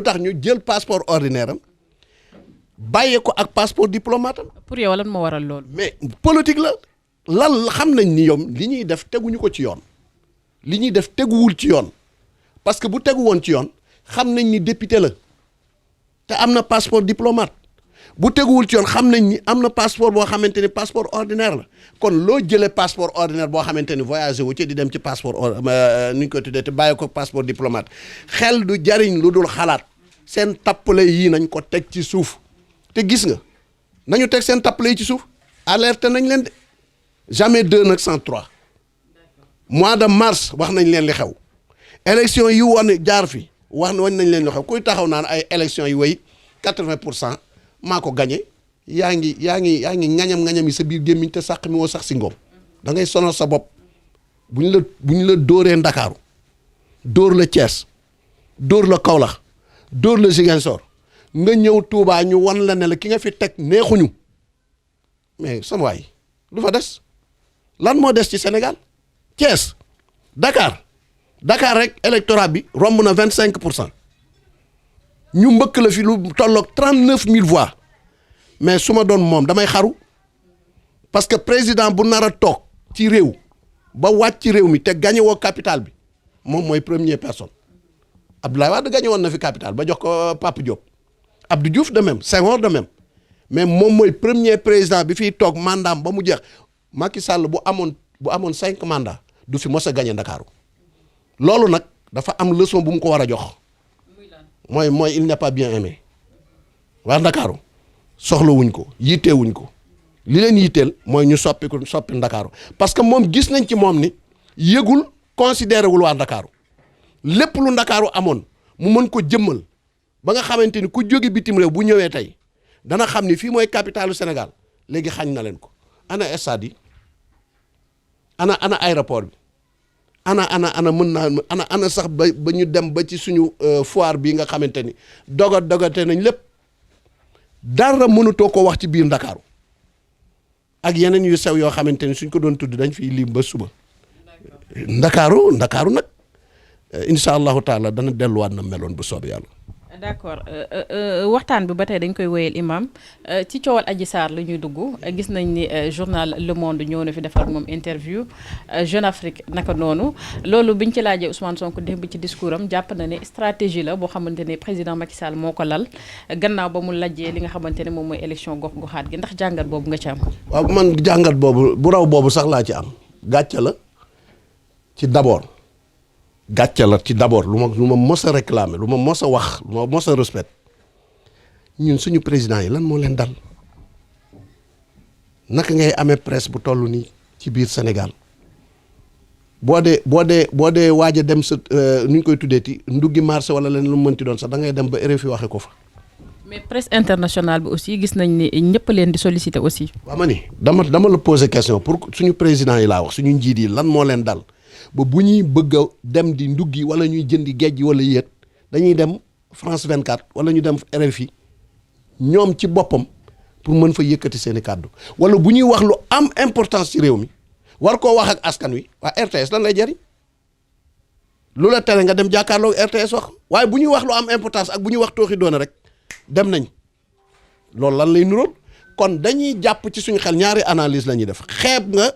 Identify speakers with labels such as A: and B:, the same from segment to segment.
A: tax ñu jël passeport ordinaire am bàyyee ko ak passeport diplomate am.
B: pour yow lan moo waral loolu.
A: mais politique la lan xam nañ ni ñoom li ñuy def teguñu ko ci yoon li ñuy def teguwul ci yoon parce que bu tegu woon ci yoon xam nañ ni député la te am na passeport diplomate bu teguwul ci yoon xam nañ ni am na passeport boo xamante ni passeport ordinaire la kon loo jëlee passeport ordinaire boo xamante ni voyagé wu ci di dem ci passeport ni ñu ko tuddee te bàyyi ko passeport diplomate xel du jariñ lu dul xalaat seen tappale yii nañ ko teg ci suuf te gis nga nañu teg seen tappale yi ci suuf alerte nañ leen de jamais 2 nag sans 3 mois de mars wax nañ leen li xew élection yi woon jaar fi wax nañ leen li xew kuy taxaw naan ay élection yi way 80% maa ko gagné yaa ngi ngañam yi sa biir gémmiñ te sàq mi woo sax si ngoom da ngay sonal sa bopp bu ñu la dóoree Ndakaaru dóor la Thiès dóor la Kaolack dóor la Ziguinchor nga ñëw Touba ñu wan la ne la ki nga fi teg neexuñu mais sama waay lu fa des lan moo des ci Sénégal Thiès Dakar rek électorat bi romb na 25% ñu mbëkk la fi lu tolloog 39000 voix mais su ma doon moom damay xaru parce que président bu nar a toog ci réew ba wàcc ci réew mi te gagné woo capital bi moom mooy première personne Abdoulaye Wade gagné woon na fi capital ba jox ko Papa Diop Abdou Diouf de même Senghor de même mais moom mooy premier président bi fiy toog mandaam ba mu jeex Macky Sall bu amoon 5 mandats du fi mos a gagné Ndakaaru loolu nag dafa am leçon bu mu ko war a jox mooy il n'est pas bien aimé waa Ndakaaru soxlawuñ ko yitteewuñ ko li leen yitteel mooy ñu soppi Ndakaaru parce que moom gis nañ ci moom ni yëgul considéré wul waa Ndakaaru lépp lu Ndakaaru amoon mu mën ko jëmmal ba nga xamante ni ku jóge bitim réew bu ñëwee tey dana xam ni fii mooy capitalu Sénégal léegi xañ na leen ko ana stade yi ana aéroport bi ana mën naa ana sax ba ñu dem ba ci suñu foire bii nga xamante ni dogate nañ lépp dara mënutoo ko wax ci biir Ndakaaru ak yeneen yu sew yoo xamante ni suñ ko doon tudd dañ fiy lim ba suba Ndakaaru nag incha allahu taala dana delluwaat na meloon bu soobee yàlla.
B: d'accord waxtaan bi ba tey dañ koy wéyal Imam ci coowal Adji Sarr la ñuy dugg gis nañ ni journal Le Monde ñëw na fi defar ak moom interview Jeune Afrique naka noonu loolu biñ ci laajee Ousmane Sonko démb ci discours am jàpp na ne stratégie la boo xamante ne président Macky Sall moo ko lal gannaaw ba mu lajjee li nga xamante ne moom mooy élection gox-goxaat gi ndax jàngat boobu nga ci am.
A: waaw man jàngat boobu bu raw boobu sax laa ci am gàcce la ci d'abord. gàcce la ci d'abord lu ma mos a réclamer lu ma mos a wax lu ma mos a respect ñun suñu président yi lan moo leen dal naka ngay amee presse bu toll nii ci biir Sénégal boo dee waaj a dem sa nu ñu koy tuddeeti nduggi marché wala leen lu mënti doon sax da ngay dem ba RFI waxe ko fa.
B: mais presse internationale bi aussi gis nañ ni ñëpp leen di solliciter aussi.
A: waaw ma ni dama la poser question pour suñu président yi laa wax suñu njiit yi lan moo leen dal. ba bu ñuy bëgg a dem di nduggi wala ñuy jëndi géej wala yéet dañuy dem France 24 wala ñu dem RFI ñoom ci boppam pour mën fa yëkkati seeni kàddu wala bu ñuy wax lu am importance ci réew mi war koo wax ak askan wi waa RTS lan lay jariñ lu la tere nga dem jàkkaarloo RTS wax waaye bu ñuy wax lu am importance ak bu ñuy wax tooxi doona rek dem nañ loolu lan lay nuróol kon dañuy jàpp ci suñu xel ñaari analyse la ñuy def xeeb nga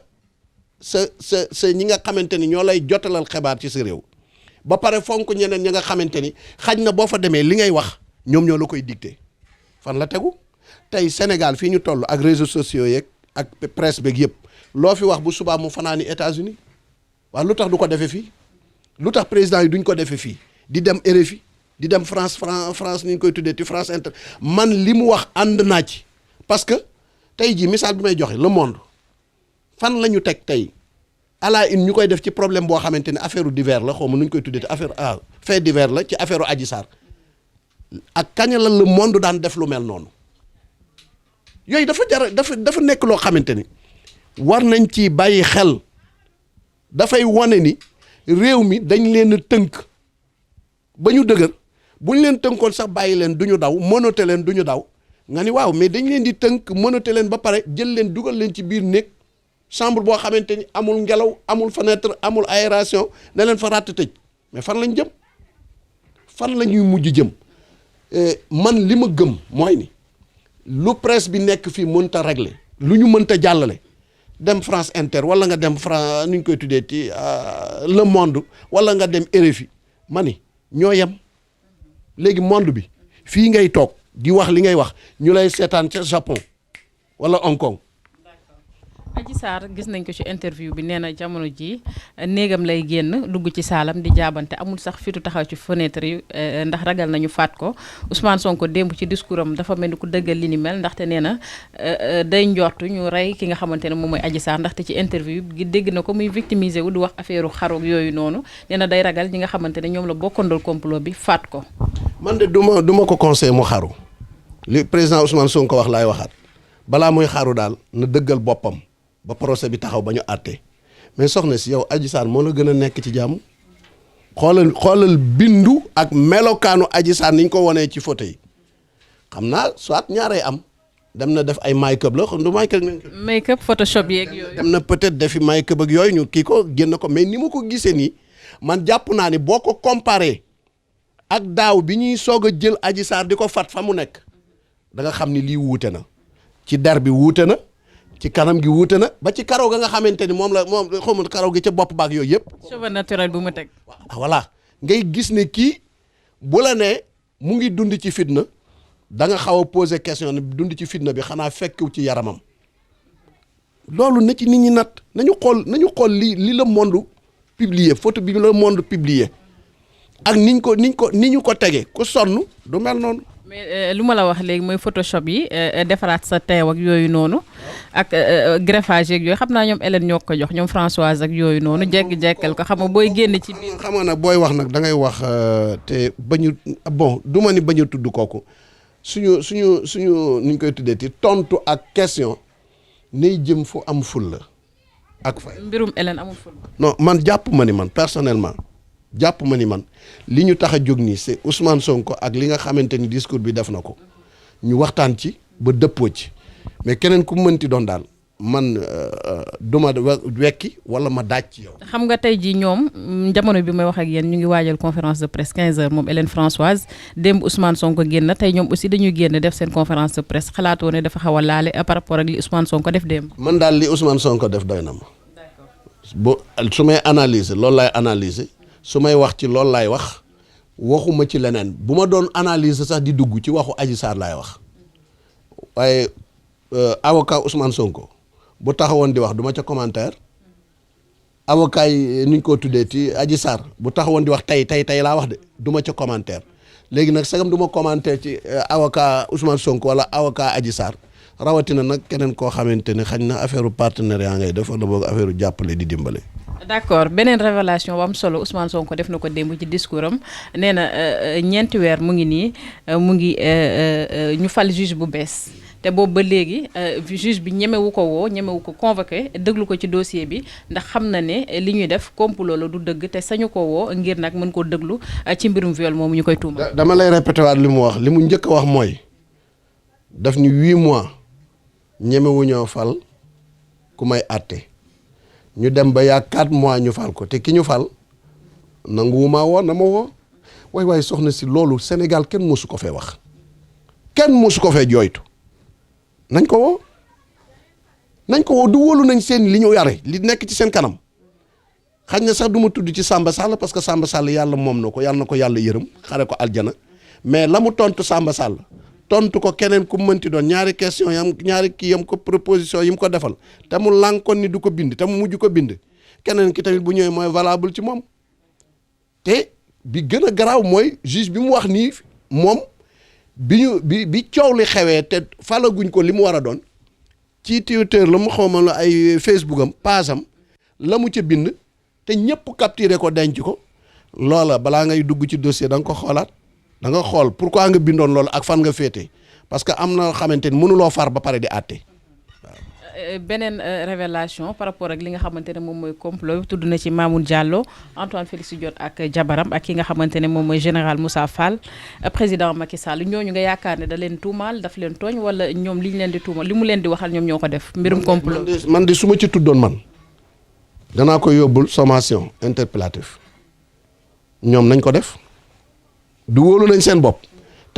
A: sa ñi nga xamante ni ñoo lay jotalal xibaar ci sa réew ba pare fonk ñeneen ñi nga xamante ni xaj na boo fa demee li ngay wax ñoom ñoo la koy dicté fan la tegu tey Sénégal fii ñu toll ak réseaux sociaux yeeg ak presse beeg yëpp loo fi wax bu subaa mu fanaani États-Unis waaw lu tax du ko defee fii lu tax président yi duñ ko defee fii di dem RFI di dem France ni ñu koy tuddee ci France Inter man li mu wax ànd naa ci parce que tey jii misaal bi may joxe Le Monde fan la ñu teg tey à la une ñu koy def ci problème boo xamante ne affaire divers la xaw ma nu ñu koy tuddee affaire fait divers la ci affaire Adji Sarr ak kañ la Le Monde daan def lu mel noonu yooyu dafa nekk loo xamante ni war nañ ci bàyyi xel dafay wane ni réew mi dañ leen a tënk ba ñu dëgër bu ñu leen tënkoon sax bàyyi leen du ñu daw mënote leen du ñu daw nga ni waaw mais dañ leen di tënk mënote leen ba pare jël leen dugal leen ci biir néeg chambre boo xamante ni amul ngelaw amul fenêtre amul aération ne leen fa ràtt tëj mais fan lañ jëm fan la ñuy mujj jëm man li ma gëm mooy ni lu presse bi nekk fii mënta régler lu ñu mënta jàllale dem France Inter wala nga dem nu ñu koy tuddee ci Le Monde wala nga dem RFI ma ni ñoo yem léegi monde bi fii ngay toog di wax li ngay wax ñu lay seetaan ca Japon wala Hong Kong.
B: Adji Sarr gis nañ ko ci interview bi nee na jamono ji néegam lay génn dugg ci saalam di jaabante amul sax fitu taxaw ci fenêtre yi ndax ragal nañu faat ko Ousmane Sonko démb ci discours am dafa mel ni ku dëggal li ni mel ndaxte nee na day njortu ñu rey ki nga xamante ne moom mooy Adji Sarr ndaxte ci interview gi dégg na ko muy victimiser wu di wax affaire xaroog yooyu noonu nee na day ragal ñi nga xamante ne ñoom la bokkandool complot bi faat ko.
A: man de du ma ko conseil mu xaru li président Ousmane Sonko wax laay waxaat balaa muy xaru daal na dëggal boppam. ba procès bi taxaw ba ñu àtte mais soxna si yow Adji Sarr moo la gën a nekk ci jàmm xoolal bindu ak melokaanu Adji Sarr ni ñu ko wanee ci photo yi xam naa soit ñaaree am dem na def ay make-up la xam du
B: make-up photoshop yeeg yooyu.
A: dem na peut-être defi make-up ak yooyu ñu kii ko génn ko mais ni ma ko gisee nii man jàpp naa ni boo ko comparé ak daaw bi ñuy soog a jël Adji Sarr di ko fat fa mu nekk da nga xam ni lii wuute na ci der bi wuute na. ci kanam gi wuute na ba ci karaw ga nga xamante ni moom xamul karaw gi ca bopp baak yooyu yëpp.
B: cheveux naturel bu mu teg.
A: voilà ngay gis ne kii bu la ne mu ngi dund ci fitna da nga xaw a poser question ne dund ci fitna bi xanaa fekkiw ci yaramam loolu na ci nit ñi nat nañu xool li la monde publier photo bi la monde publier ak ni ñu ko tegee ku sonn du mel noonu.
B: mais lu ma la wax léegi mooy photoshop yi defaraat sa teew ak yooyu noonu ak greffage yeeg yooyu xam naa ñoom Hélène ñoo ko jox ñoom Françoise ak yooyu noonu jekk-jekkal ko xam nga booy génn ci biir.
A: xam nga nag booy wax nag da ngay wax te bañu bon du ma ni bañ a tudd kooku suñu nuñ koy tuddee ti tontu ak question nay jëm fu am ful la ak fay.
B: mbirum Hélène amul ful.
A: non man jàpp ma ni man personnellement. jàpp ma ni man li ñu tax a jóg nii c'est Ousmane Sonko ak li nga xamante ni discours bi def na ko ñu waxtaan ci ba dëppoo ci mais keneen ku mënti doon daal man du ma wekki wala ma daaj ci yow.
B: xam nga tey jii ñoom jamono bi may wax ak yéen ñu ngi waajal conférence de presse 15h moom Hélène Françoise démb Ousmane Sonko génn tey ñoom aussi dañuy génn def seen conférence de presse xalaatoo ne dafa xaw a laale par rapport ak li Ousmane Sonko def démb.
A: man daal li Ousmane Sonko def doy na ma. d'accord su may analyser loolu laay analyser. su may wax ci loolu laay wax waxuma ci leneen bu ma doon analyse sax di dugg ci waxu Adji Sarr laay wax waaye avocat Ousmane Sonko bu taxawoon di wax du ma ca commentaire avocat yi ni ñu ko tuddee ci Adji Sarr bu taxawoon di wax tey laa wax de du ma ca commentaire léegi nag sagam du ma commentaire ci avocat Ousmane Sonko wala avocat Adji Sarr rawatina nag keneen koo xamante ne xañ na affaire partenariat ngay def wala boog affaire jàppale di dimbale.
B: d'accord beneen révélation bu am solo Ousmane Sonko def na ko démb ci discours am nee na ñeenti weer mu ngi nii mu ngi ñu fal juge bu bees te boobu ba léegi juge bi ñemewu ko convoqué déglu ko ci dossier bi ndax xam na ne li ñuy def complot la du dëgg te sañu ko woo ngir nag mën koo déglu ci mbirum viol moomu ñu koy tuuma.
A: dama lay répété waat li mu wax li mu njëkk a wax mooy daf ni 8 mois ñemewu ñoo fal ku may àtte. ñu dem ba yaa 4 mois ñu fal ko te ki ñu fal nanguwuma woo na ma woo waay soxna si loolu Sénégal kenn mosu ko fee wax kenn mosu ko fee jooytu nañ ko woo du wóolu nañ seen li ñu yare li nekk ci seen kanam xañ na sax du ma tudd ci Samba Sall parce que Samba Sall yàlla moom na ko yàlla yërëm xare ko aljana mais la mu tontu Samba Sall tontu ko keneen ku mënti doon ñaari question ñaari kii yam ko proposition yi mu ko defal te mu lànkoon ni du ko bind te mu mujj ko bind keneen ki tamit bu ñëwee mooy valable ci moom te bi gën a garaaw mooy juge bi mu wax nii moom bi coow li xewee te falaguñ ko li mu war a doon ci Twitter la mu xawma la ay Facebook am page am la mu ca bind te ñëpp capturé ko denc ko loola balaa ngay dugg ci dossier da nga ko xoolaat da nga xool pourquoi nga bindoon loolu ak fan nga féete parce que am na xamante ni mënuloo far ba pare di àtte waaw.
B: beneen révélation par rapport ak li nga xamante ne moom mooy complot tudd na ci Mamoun Diallo Antoine Félix Diome ak jabaram ak ki nga xamante ne moom mooy général Moussa Fall président Macky Sall ñooñu nga yaakaar ne da leen tuumaal daf leen tooñ wala ñoom li ñu leen di tuumaal li mu leen di waxal ñoom ñoo ko def mbirum complot.
A: man de su ma ci tuddoon man danaa ko yóbbul sommation interpellative ñoom nañ ko def du wóolu nañ seen bopp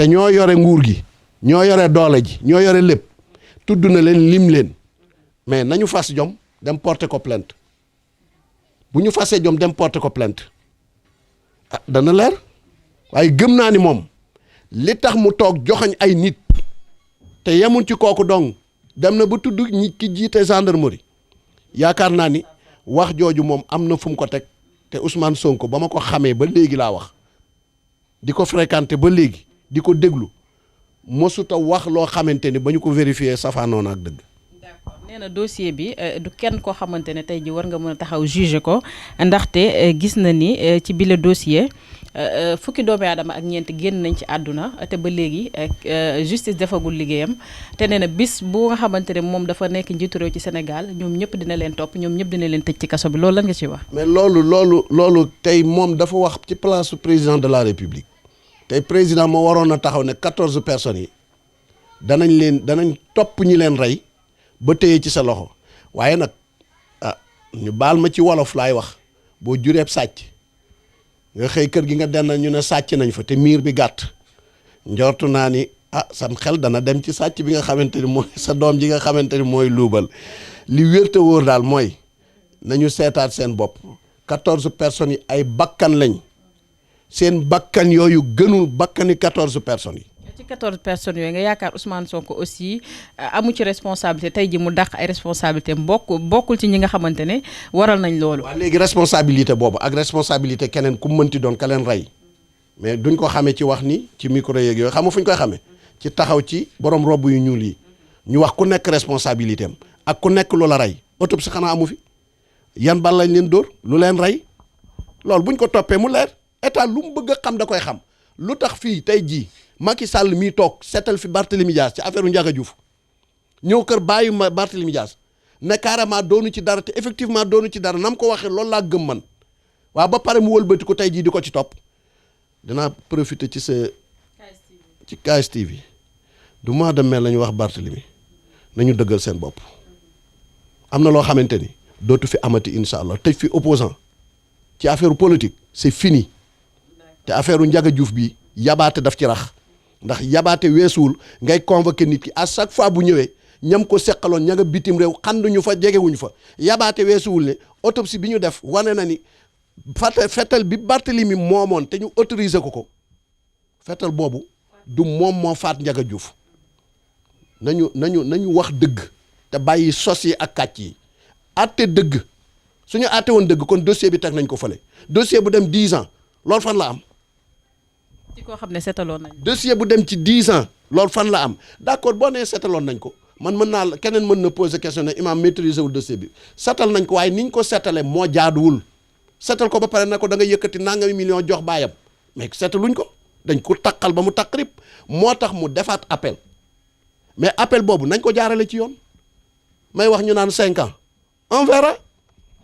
A: te ñoo yore nguur gi ñoo yore doole ji ñoo yore lépp tudd na leen lim leen mais nañu fas jom dem porter ko plainte bu ñu fasee jom dem porter ko plainte ah dana leer waaye gëm naa ni moom li tax mu toog joxañ ay nit te yemul ci kooku dong dem na ba tudd ñi ki jiite gendarmerie yaakaar naa ni wax jooju moom am na fu mu ko teg te Ousmane Sonko ba ma ko xamee ba léegi laa wax di ko fréquenter ba léegi di ko déglu mosuta wax loo xamante ni ba ñu ko vérifier safaanoon ak dëgg.
B: d'accord nee na dossier bi du kenn koo xamante ne tey ji war nga mën a taxaw juger ko ndaxte gis na ni ci bile dossier fukki doomi aadama ak ñeent génn nañ ci àdduna te ba léegi justice defagul liggéeyam te nee na bis bu nga xamante ne moom dafa nekk njiitu réew ci Sénégal ñoom ñëpp dina leen topp ñoom ñëpp dina leen tëj ci kaso bi loolu lan nga ci wax.
A: mais loolu tey moom dafa wax ci place président de la République tey président moo waroon a taxaw ne 14 personnes yi danañ topp ñi leen rey ba téye ci sa loxo waaye nag ñu baal ma ci wolof laay wax boo jureeb sàcc nga xëy kër gi nga denn ñu ne sàcc nañ fa te miir bi gàtt njortu naa ni sam xel dana dem ci sàcc bi nga xamante ni mooy sa doom ji nga xamante ni mooy luubal li wér te wóor daal mooy nañu seetaat seen bopp 14 personnes yi ay bakkan lañ seen bakkan yooyu gënul bakkani 14 personnes yi.
B: ci 14 personnes yooyu nga yaakaar Ousmane Sonko aussi amu ci responsabilité tey ji mu dàq ay responsabilité bokkul ci ñi nga xamante ne waral nañ loolu.
A: waaw léegi responsabilité boobu ak responsabilité keneen ku mënti doon ka leen rey mais duñ ko xamee ci wax ni ci micro yeeg yooyu xam nga fu ñu koy xamee ci taxaw ci borom robb yu ñuul yi ñu wax ku nekk responsabilité am ak ku nekk lu la rey autopsie xanaa amu fi yan bal lañ leen dóor lu leen rey loolu buñ ko toppee mu leer état lu mu bëgg a xam da koy xam lu tax fii tey jii. Macky Sall mii toog seetal fi Barthélémy Dias ci affaire u Ndiaga Diouf ñëw kër bàyyi ma Barthélémy Dias ne carrément doonu ci dara te effectivement doonu ci dara nam ko waxee loolu laa gëm man waaw ba pare mu wëlbati ko tey jii di ko ci topp dinaa profiter ci sa ci KS TV du mois de mai la ñu wax Barthélémy nañu dëggal seen bopp am na loo xamante ni dootu fi amati incha allah tëj fi opposant ci affaire politique c'est fini te affaire u Ndiaga Diouf bi yabaate daf ci rax ndax yabaate weesuwul ngay convoquer nit ki à chaque fois bu ñëwee ñam ko seqaloon ña nga bitim réew xanduñu fa jegewuñu fa yabaate weesuwul ne autopsie bi ñu def wane na ni fetal bi Barthélemy moomoon te ñu autorisé ko fetal boobu du moom moo faat Ndiaga Diouf nañu wax dëgg te bàyyi sos yi ak kàcc yi àtte dëgg suñu àtte woon dëgg kon dossier bi teg nañ ko fële dossier bu dem 10 ans loolu fan la am.
B: ci koo xam ne setaloon nañ
A: dossier bu dem ci 10 ans loolu fan la am d'accord boo nee setaloon nañ ko man mën naa la keneen mën na poser question ne imam maîtriser wul dossier bi setal nañ ko waaye niñ ko setale moo jaaduwul setal ko ba pare na ko da nga yëkkati nangami million jox baayam mais setaluñ ko dañ ko takkal ba mu takk rip moo tax mu defaat appel mais appel boobu nañ ko jaarale ci yoon may wax ñu naan 5 ans on verra.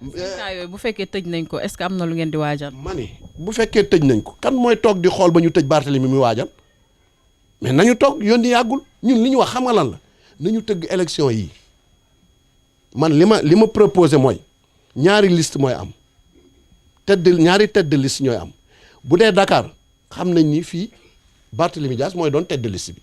B: 5 ans yooyu bu fekkee tëj nañ ko est-ce que am na lu ngeen di waajal.
A: ma ni bu fekkee tëj nañ ko kan mooy toog di xool ba ñu tëj Barthélemy mi waajal mais nañu toog yónni yàggul ñun li ñu wax xam nga lan la nañu tëgg élection yi man li ma proposé mooy ñaari liste mooy am ñaari tête de liste ñooy am bu dee Dakar xam nañ ni fii Barthélemy Dias mooy doon tête de liste bi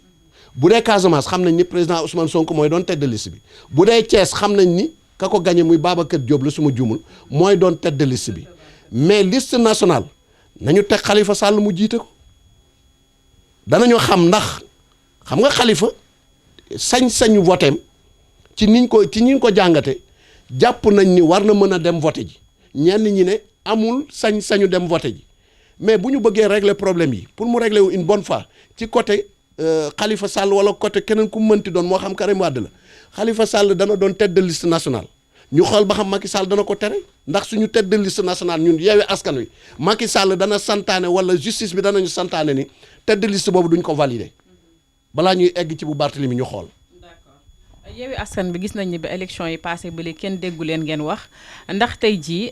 A: bu dee Casamance xam nañ ni président Ousmane Sonko mooy doon tête de liste bi bu dee Thiès xam nañ ni ka ko gagné muy Babacar Diop la suma jumul mooy doon tête de liste bi mais liste nationale nañu teg Khalifa Sall mu jiite ko danañu xam ndax xam nga Khalifa sañ-sañu voteem ci niñ ko jàngate jàpp nañ ni war na mën a dem voté ji ñenn ñi ne amul sañ-sañu dem voté ji mais bu ñu bëggee régler problème yi pour mu régler wu une bonne fois ci côté Khalifa Sall wala côté keneen ku mënti doon moo xam Karim Wade la Khalifa Sall dana doon tête de liste nationale ñu xool ba xam Macky Sall dana ko tere ndax suñu tête de liste nationale ñun Yewwi Askan Wi Macky Sall dana santaane wala justice bi danañu santaane ni tête de liste boobu duñ ko valider balaa ñuy egg ci bu Barthélemy ñu xool.
B: Yewwi Askan bi gis nañ ni ba élection yi passé ba léegi kenn déggu leen ngeen wax ndax tey jii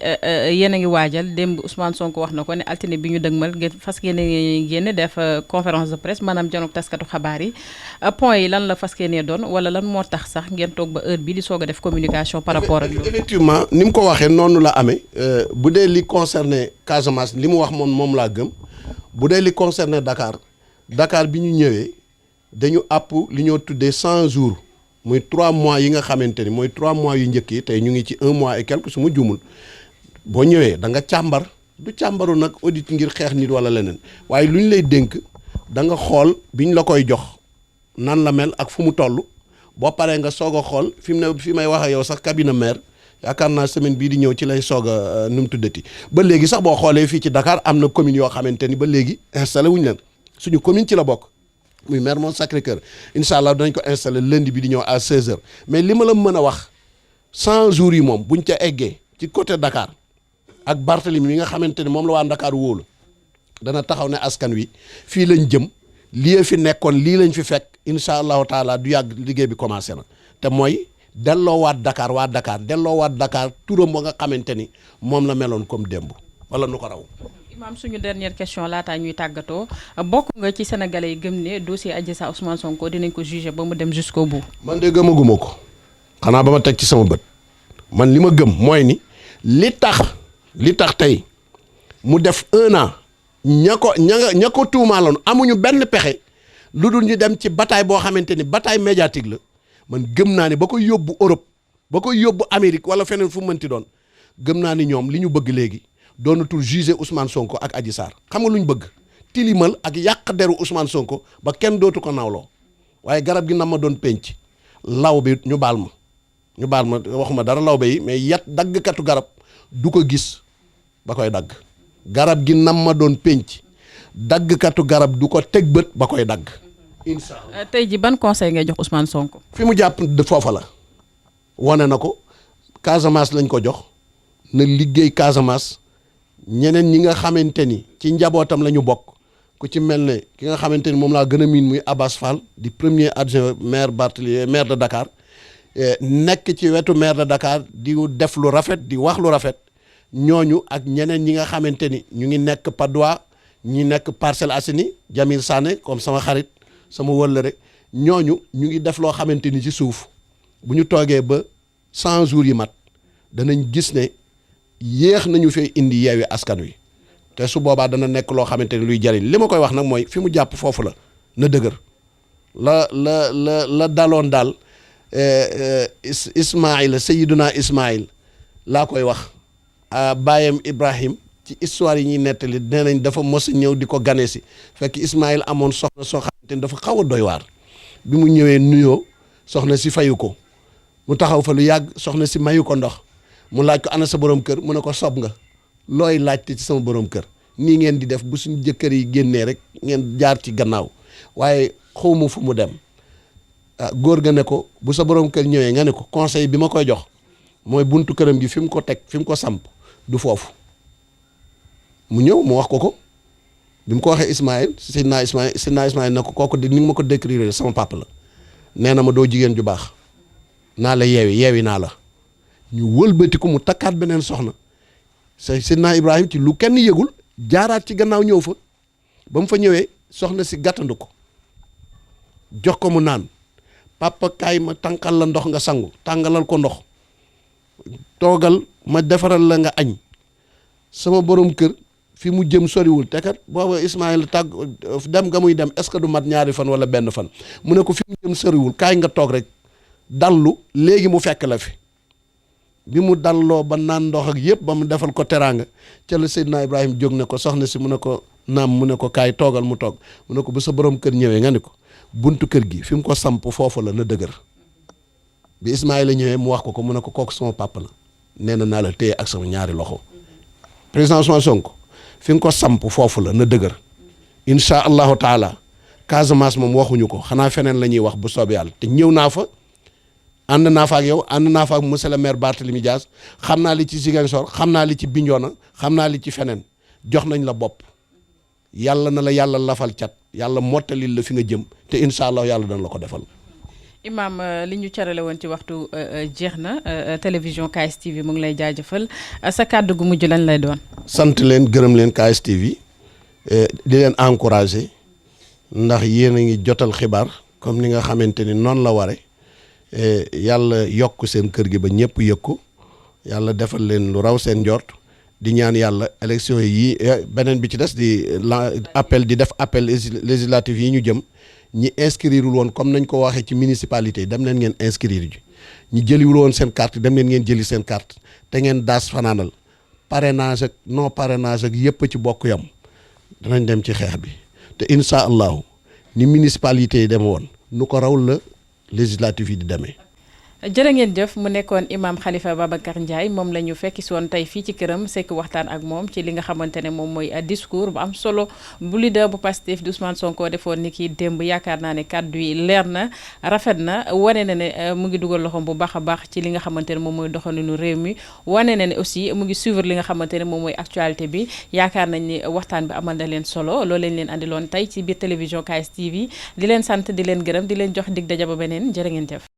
B: yéen a ngi waajal démb Ousmane Sonko wax na ko ne altine bi ñu dëgmal ngeen fas yéene génne def conférence de presse maanaam janoog taskatu xabaar yi point yi lan la fas yéene doon wala lan moo tax sax ngeen toog ba heure bi di soog a def communication par rapport ak loolu.
A: effectivement ni mu ko waxee noonu la amee bu dee li concerné Casamance li mu wax moom laa gëm bu dee li concerné Dakar Dakar bi ñu ñëwee dañu àpp li ñoo tuddee 100 jours muy 3 mois yi nga xamante ni mooy 3 mois yu njëkk yi tey ñu ngi ci 1 mois et quelque su ma jumul boo ñëwee da nga càmbar du càmbaru nag audit ngir xeex nit wala leneen waaye lu ñu lay dénk da nga xool biñ la koy jox nan la mel ak fu mu toll boo paree nga soog a xool fi mu ne fi may wax ak yow sax cabinet maire yaakaar naa semaine bii di ñëw ci lay soog a nu mu tuddati ba léegi sax boo xoolee fii ci Dakar am na commune yoo xamante ni ba léegi installé wuñu leen suñu commune ci la bokk muy Mermoz Sacré-Cœur incha allah danañ ko installé lundi bi di ñëw à 16h mais li ma la mën a wax 100 jours yi moom buñ ca eggee ci côté Dakar ak Barthélemy mi nga xamante ni moom la waa Dakar wóolu dana taxaw ne askan wi fii lañ jëm lii fi nekkoon lii lañ fi fekk incha allahu taala du yàgg liggéey bi commencé na te mooy delloowaat Dakar waa Dakar delloowaat Dakar turam ba nga xamante ni moom la meloon comme démb wala nu ko raw.
B: Imam suñu dernière question laataa ñuy tàggatoo bokk nga ci sénégalais yi gëm ne dossier Adji Sarr Ousmane Sonko dinañ ko juger ba mu dem jusqu'au bout.
A: man de gëmaguma ko xanaa ba ma teg ci sama bët man li ma gëm mooy ni li tax tey mu def 1 an ña ko tuumaaloon amuñu benn pexe lu dul ñu dem ci bataille boo xamante ni bataille médiatique la man gëm naa ne ba koy yóbbu Europe ba koy yóbbu Amérique wala feneen fu mënti doon gëm naa ni ñoom li ñu bëgg léegi doonatul juger Ousmane Sonko ak Adji Sarr xam nga lu ñu bëgg tilimal ak yàq deru Ousmane Sonko ba kenn dootu ko nawloo waaye garab gi na ma doon penc law bi ñu baal ma waxuma dara law yi mais yat daggkatu garab du ko gis ba koy dagg garab gi nam ma doon penc daggkatu garab du ko teg bët ba koy dagg incha allah.
B: tey ji ban conseil ngay jox Ousmane Sonko.
A: fi mu jàpp de foofa la wane na ko Casamance lañ ko jox na liggéey Casamance ñeneen ñi nga xamante ni ci njabootam la ñu bokk ku ci mel ne ki nga xamante ni moom laa gën a miin muy Abbas Fall di premier adjoint maire maire de Dakar nekk ci wetu maire de Dakar di def lu rafet di wax lu rafet ñooñu ak ñeneen ñi nga xamante ni ñu ngi nekk Patte d'Oie ñi nekk Parcelles Assainies Jamil Sané comme sama xarit sama wëllëre ñooñu ñu ngi def loo xamante ni ci suuf bu ñu toogee ba 100 jours yi mat danañ gis ne yéex nañu fee indi yeewi askan wi te su boobaa dana nekk loo xamante ni luy jariñ li ma koy wax nag mooy fi mu jàpp foofu la na dëgër la daloon daal Ismaïl Seydina Ismaïl laa koy wax baayam Ibrahim ci histoire yi ñuy nettali nee nañ dafa mos a ñëw di ko gane si fekk Ismaïl amoon soxna soo xamante ni dafa xaw a doy waar bi mu ñëwee nuyoo soxna si fayu ko mu taxaw fa lu yàgg soxna si mayu ko ndox mu laaj ko ana sa borom kër mu ne ko sob nga looy laajte ci sama borom kër nii ngeen di def bu suñu jëkkër yi génnee rek ngeen jaar ci gannaaw waaye xawma fu mu dem góor ga ne ko bu sa borom kër ñëwee nga ne ko conseil bi ma koy jox mooy buntu këram gi fi mu ko teg fi mu ko samp du foofu mu ñëw mu wax ko bi mu ko waxee Seydina Ismaïl ne ko kooku ni nga ma ko décrire sama papa la nee na ma doo jigéen ju baax naa la yeewi naa la ñu wëlbati ko mu takkaat beneen soxna Seydina Ibrahim ci lu kenn yëgul jaaraat ci gannaaw ñëw fa ba mu fa ñëwee soxna si gàttandu ko jox ko mu naan papa kaay ma tànqal la ndox nga sangu tàngalal ko ndox toogal ma defaral la nga añ sama borom kër fi mu jëm soriwul te kat booba Ismaïl dem nga muy dem est-ce que du mat 2 fan wala benn fan mu ne ko fi mu jëm soriwul kaay nga toog rek dallu léegi mu fekk la fi bi mu dalloo ba naan ndox ak yëpp ba mu defal ko teraanga ca la Seydina Ibrahim jóg ne ko soxna si mu ne ko naam mu ne ko kaay toogal mu toog mu ne ko bu sa borom kër ñëwee nga ne ko buntu kër gi fi mu ko samp foofu la na dëgër bi Ismaïla ñëwee mu wax ko mu ne ko kooku sama papa la nee na naa la téye ak sama ñaari loxo président Ousmane Sonko fi nga ko samp foofu la na dëgër incha allahu taala Casamance moom waxuñu ko xanaa feneen la ñuy wax bu soobee yàlla te ñëw naa fa ànd naa fa ak yow ànd naa fa ak monsieur le maire Barthélemy Dias xam naa li ci Ziguinchor xam naa li ci Bignona xam naa li ci feneen jox nañ la bopp yàlla na la yàlla lafal cat yàlla mottalil la fi nga jëm te incha allah yàlla dana la ko defal.
B: Imam li ñu carale woon ci waxtu jeex na télévision KS TV mu ngi lay jaajëfal sa kàddu gu mujj lan lay doon.
A: sant leen gërëm leen KS TV di leen encourager ndax yéen a ngi jotal xibaar comme ni nga xamante ni noonu la ware yàlla yokk seen kër gi ba ñëpp yëg ko yàlla defal leen lu raw seen njort di ñaan yàlla élection yi beneen bi ci des di appel di def appel législatif yi ñu jëm ñi inscrireul woon comme nañ ko waxee ci municipalité dem leen ngeen inscrire ji ñi jëliwul woon seen carte dem leen ngeen jëli seen carte te ngeen daas fanaanal parrainage ak non parrainage ak yëpp ci bokk yam danañ dem ci xeex bi te incha allahu ni municipalité yi dem woon nu ko raw la législatif yi di demee.
B: jërë ngeen jëf mu nekkoon imam Khalifa Babacar Ndiaye moom la ñu fekki si woon tey fii ci këram sekk waxtaan ak moom ci li nga xamante ne moom mooy discours bu am solo bu leader bu Pastef di Ousmane Sonko defoon ni ki démb yaakaar naa ne kàddu yi leer na rafet na wane na ne mu ngi dugal loxoom bu baax a baax ci li nga xamante ne moom mooy doxalinu réew mi wane na ne aussi mu ngi suivre li nga xamante ne moom mooy actualité bi yaakaar nañ ni waxtaan bi amal na leen solo loolu leen andiloon tey ci biir télévision KS TV di leen sant di leen gërëm di leen jox dig daje ba beneen jërë ngeen jëf.